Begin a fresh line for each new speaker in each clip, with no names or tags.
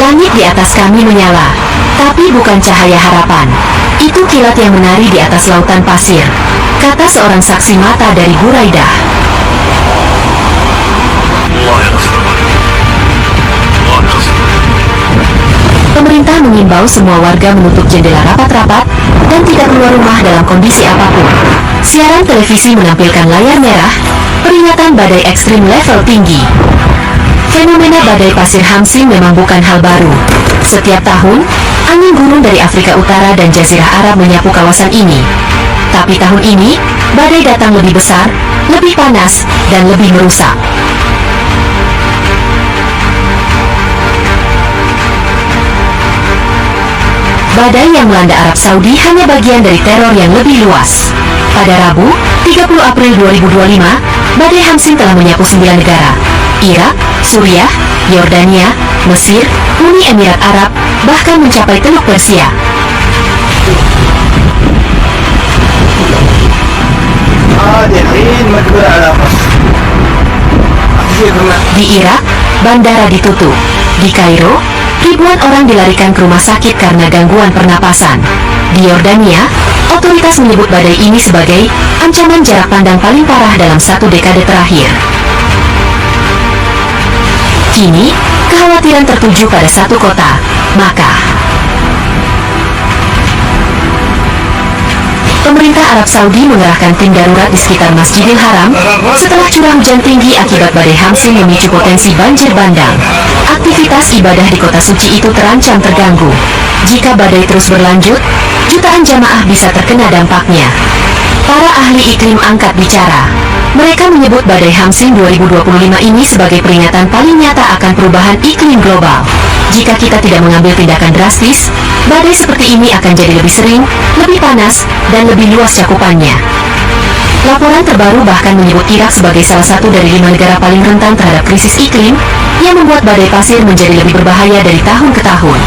Langit di atas kami menyala, tapi bukan cahaya harapan. Itu kilat yang menari di atas lautan pasir, kata seorang saksi mata dari Buraidah. Pemerintah mengimbau semua warga menutup jendela rapat-rapat dan tidak keluar rumah dalam kondisi apapun. Siaran televisi menampilkan layar merah, peringatan badai ekstrim level tinggi. Fenomena badai pasir Hamsin memang bukan hal baru. Setiap tahun, angin gurun dari Afrika Utara dan Jazirah Arab menyapu kawasan ini. Tapi tahun ini, badai datang lebih besar, lebih panas, dan lebih merusak. Badai yang melanda Arab Saudi hanya bagian dari teror yang lebih luas. Pada Rabu, 30 April 2025, badai Hamsin telah menyapu 9 negara. Irak, Suriah, Yordania, Mesir, Uni Emirat Arab, bahkan mencapai Teluk Persia. Di Irak, bandara ditutup. Di Kairo, ribuan orang dilarikan ke rumah sakit karena gangguan pernapasan. Di Yordania, otoritas menyebut badai ini sebagai ancaman jarak pandang paling parah dalam 1 dekade terakhir. Kini, kekhawatiran tertuju pada satu kota, Makkah. Pemerintah Arab Saudi mengerahkan tim darurat di sekitar Masjidil Haram setelah curah hujan tinggi akibat badai Hamsin memicu potensi banjir bandang. Aktivitas ibadah di kota suci itu terancam terganggu. Jika badai terus berlanjut, jutaan jamaah bisa terkena dampaknya. Para ahli iklim angkat bicara. Mereka menyebut badai Hamsin 2025 ini sebagai peringatan paling nyata akan perubahan iklim global. Jika kita tidak mengambil tindakan drastis, badai seperti ini akan jadi lebih sering, lebih panas, dan lebih luas cakupannya. Laporan terbaru bahkan menyebut Irak sebagai salah satu dari 5 negara paling rentan terhadap krisis iklim, yang membuat badai pasir menjadi lebih berbahaya dari tahun ke tahun.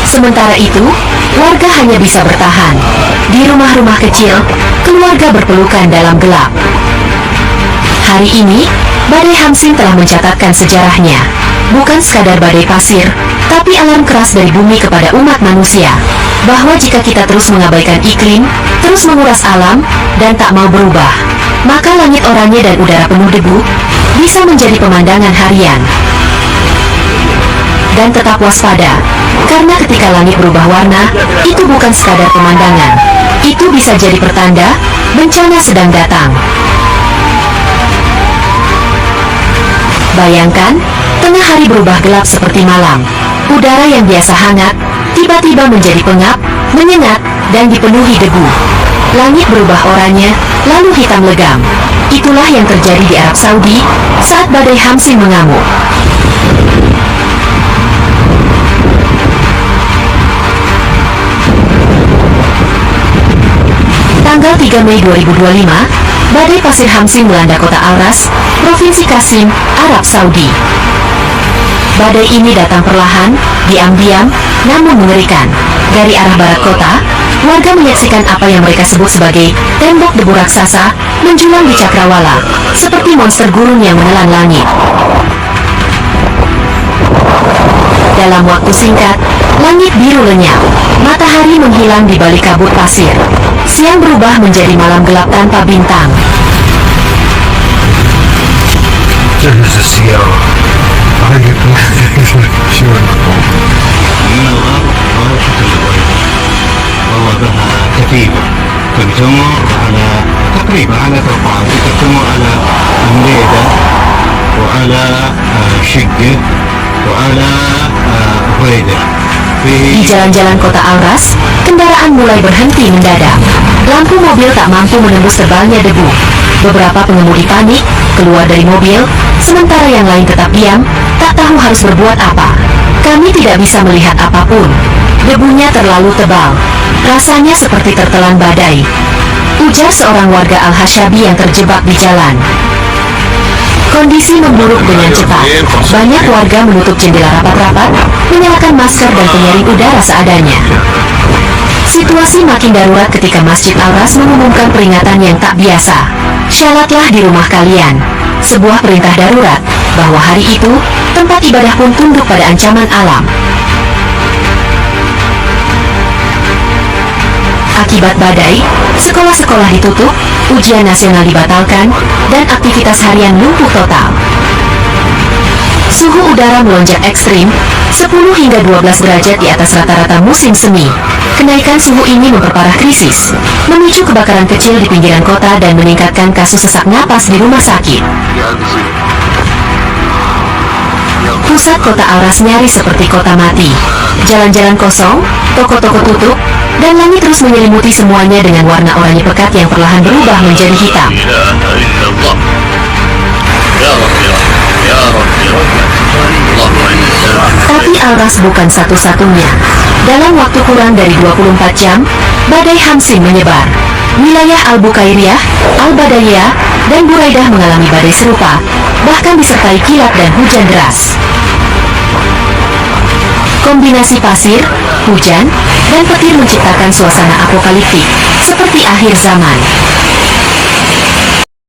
Sementara itu, warga hanya bisa bertahan. Di rumah-rumah kecil, keluarga berpelukan dalam gelap. Hari ini, badai Hamsin telah mencatatkan sejarahnya. Bukan sekadar badai pasir, tapi alarm keras dari bumi kepada umat manusia. Bahwa jika kita terus mengabaikan iklim, terus menguras alam, dan tak mau berubah, maka langit oranye dan udara penuh debu bisa menjadi pemandangan harian. Dan tetap waspada, karena ketika langit berubah warna, itu bukan sekadar pemandangan. Itu bisa jadi pertanda, bencana sedang datang. Bayangkan, tengah hari berubah gelap seperti malam. Udara yang biasa hangat, tiba-tiba menjadi pengap, menyengat, dan dipenuhi debu. Langit berubah oranye, lalu hitam legam. Itulah yang terjadi di Arab Saudi, saat badai Hamsin mengamuk. Tanggal 3 Mei 2025, badai pasir Hamsin melanda kota Al-Ras, Provinsi Qasim, Arab Saudi. Badai ini datang perlahan, diam-diam, namun mengerikan. Dari arah barat kota, warga menyaksikan apa yang mereka sebut sebagai tembok debu raksasa menjulang di cakrawala, seperti monster gurun yang menelan langit. Dalam waktu singkat, langit biru lenyap, matahari menghilang di balik kabut pasir. Siang berubah menjadi malam gelap tanpa bintang.
ووضعها كتيبة تجتمع على تقريبا على طرفان تجتمع على الليلة وعلى شقة وعلى فريدة.
Di jalan-jalan kota Al-Ras, kendaraan mulai berhenti mendadak. Lampu mobil tak mampu menembus tebalnya debu. Beberapa pengemudi panik, keluar dari mobil, sementara yang lain tetap diam, tak tahu harus berbuat apa. Kami tidak bisa melihat apapun. Debunya terlalu tebal. Rasanya seperti tertelan badai, ujar seorang warga Al-Hashabi yang terjebak di jalan. Kondisi memburuk dengan cepat. Banyak warga menutup jendela rapat-rapat, menyalakan masker dan penyaring udara seadanya. Situasi makin darurat ketika Masjid Al-Ras mengumumkan peringatan yang tak biasa. Syalatlah di rumah kalian. Sebuah perintah darurat, bahwa hari itu, tempat ibadah pun tunduk pada ancaman alam. Akibat badai, sekolah-sekolah ditutup, ujian nasional dibatalkan, dan aktivitas harian lumpuh total. Suhu udara melonjak ekstrim, 10 hingga 12 derajat di atas rata-rata musim semi. Kenaikan suhu ini memperparah krisis, memicu kebakaran kecil di pinggiran kota dan meningkatkan kasus sesak napas di rumah sakit. Pusat kota Aras nyaris seperti kota mati. Jalan-jalan kosong, toko-toko tutup, dan langit terus menyelimuti semuanya dengan warna oranye pekat yang perlahan berubah menjadi hitam. Tapi Aras bukan satu-satunya. Dalam waktu kurang dari 24 jam, badai Hamsin menyebar. Wilayah Al-Bukairiyah, Al-Badayah, dan Buraidah mengalami badai serupa, bahkan disertai kilat dan hujan deras. Kombinasi pasir, hujan, dan petir menciptakan suasana apokaliptik, seperti akhir zaman.